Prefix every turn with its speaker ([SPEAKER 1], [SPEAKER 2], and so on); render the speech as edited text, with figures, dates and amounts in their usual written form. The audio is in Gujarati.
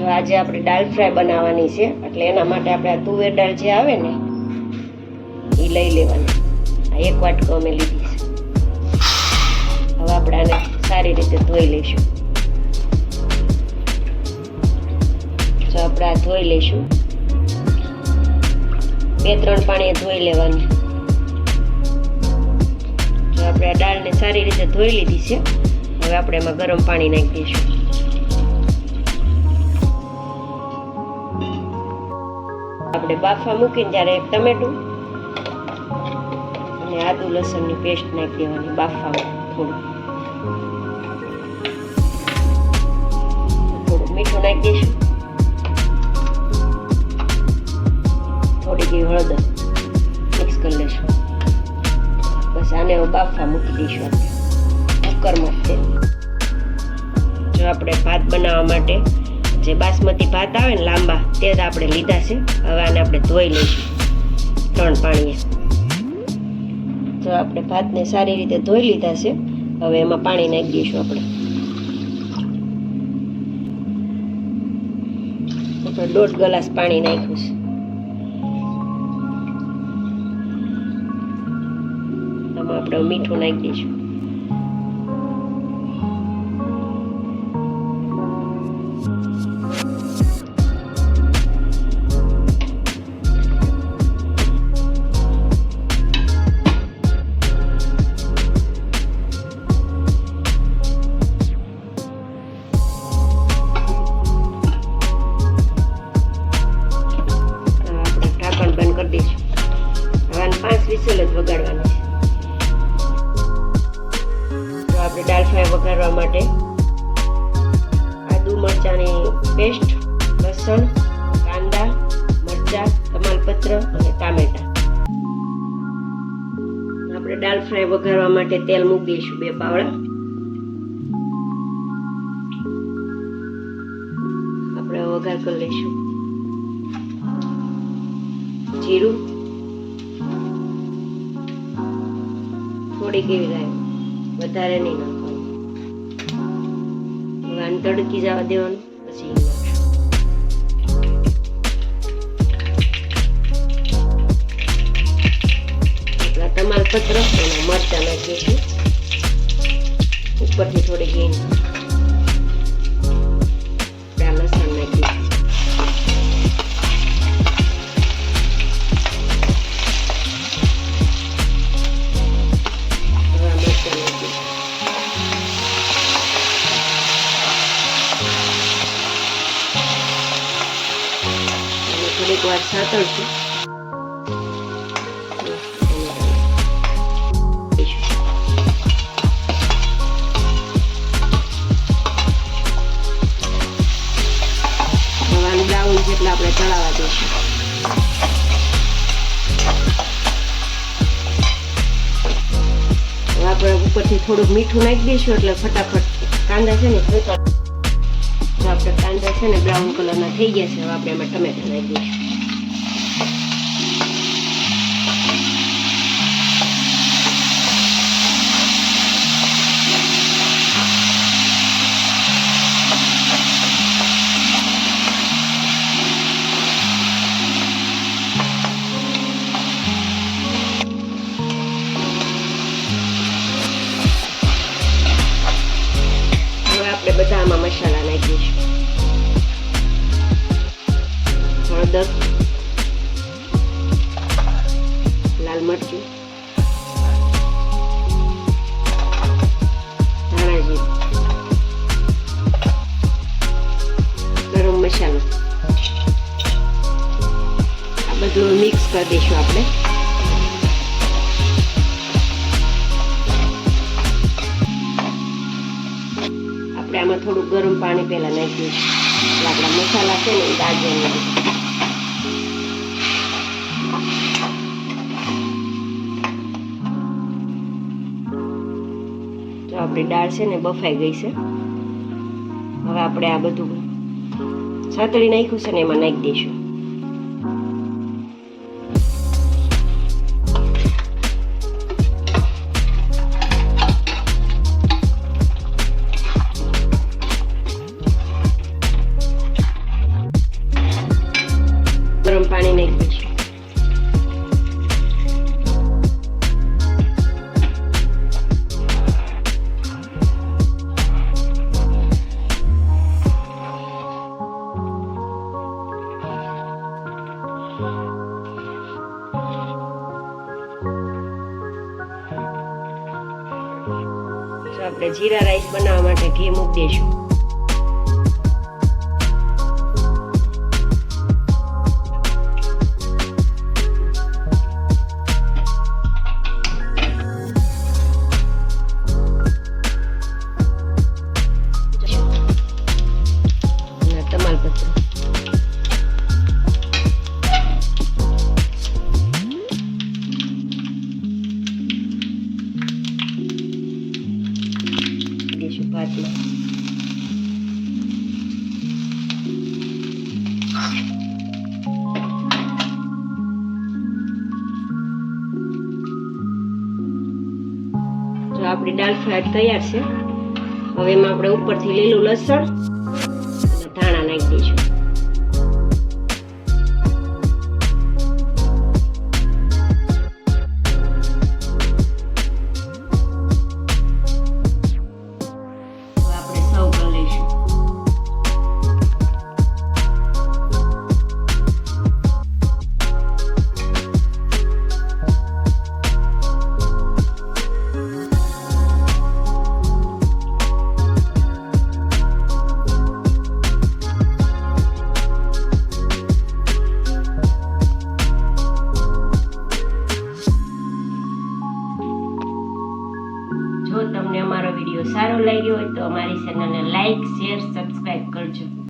[SPEAKER 1] જો આજે આપણે દાળ ફ્રાય બનાવવાની છે, એટલે એના માટે આપણે આ તુવેર દાળ જે આવે ને એ લઈ લેવાની. આ 1 વાટકો અમે લીધી છે. હવે આપણે આને સારી રીતે ધોઈ લઈશું. જો આપણે આ ધોઈ લઈશું, 2-3 પાણીએ ધોઈ લેવાની. જો આપણે આ દાળને સારી રીતે ધોઈ લીધી છે. હવે આપણે એમાં ગરમ પાણી નાખી દઈશું. આપણે બાફા મૂકીને જ્યારે એક ટમેટું અને આદુ લસણની પેસ્ટ નાખી દેવાની બાફામાં. થોડું મીઠું નાખી દઈશું, થોડીક હળદર મિક્સ કરી લઈશું. બસ આને બાફા મૂકી દઈશું આપણે કુકરમાં જ. જો આપણે ભાત બનાવવા માટે જે બાસમતી ભાત આવે ને લાંબા, તે જ આપણે લીધા છે. હવે આને આપણે ધોઈ લઈશું 3 પાણીએ. જો આપણે ભાતને સારી રીતે ધોઈ લીધા છે. હવે એમાં પાણી નાખી દઈશું. આપણે 1.5 ગ્લાસ પાણી નાખ્યું છે. આમાં આપણે મીઠું નાખી દઈશું. હવે 5 વિસલ જ વગાડવાની છે. તો આપણે દાળ ફ્રાય વઘારવા માટે આદુ મરચાંની પેસ્ટ, લસણ, કાંદા, મરચાં, તમાલપત્ર અને ટામેટા. આપણે દાળ ફ્રાય વઘારવા માટે તેલ મૂકી દઈશું 2 પાવડા. આપણે વઘાર કરી લઈશું. જીરું, થોડી કેવી લાગે, વધારે નહીં નાખવાનું. હવે આને તડકી જવા દેવાનું. પછી આપણા તમાલપત્ર અને મરચાં નાખીશું. ઉપરથી થોડી ઘી, લસણ નાખીશું. થોડીક વાર સાતળશું. હવાનું બ્રાઉન જેટલા આપણે તળાવા દઈશું. હવે આપણે ઉપરથી થોડુંક મીઠું નાખી દઈશું, એટલે ફટાફટ કાંદા છે ને આપણે કાંદા છે ને બ્રાઉન કલરના થઈ ગયા છે. હવે આપણે એમાં ટમેટા નાખી દઈશું. આપણે બધા આમાં મસાલા નાખી દઈશું. હળદર, લાલ મરચું, ધાણા જીરું, ગરમ મસાલો, આ બધું મિક્સ કરી દઈશું. આપણે આમાં થોડું ગરમ પાણી પહેલા નાખી દઈશું. આપણા મસાલા છે ને એ દાળ તો આપણી દાળ છે ને બફાઈ ગઈ છે. હવે આપણે આ બધું સાતળી નાખ્યું છે ને એમાં નાખી દઈશું. પાણી નાખ્યું છે. આપણે જીરા રાઈસ બનાવવા માટે ઘી મૂકી દઈશું. તમાલપત્ર ભાતમાં જો આપણી દાળ ફ્રાય તૈયાર છે. હવે એમાં આપણે ઉપરથી લીલું લસણ અને ધાણા નાખી દઈશું. જો તમને અમારો વિડીયો સારો લાગ્યો હોય તો અમારી ચેનલને લાઈક, શેર, સબસ્ક્રાઇબ કરજો.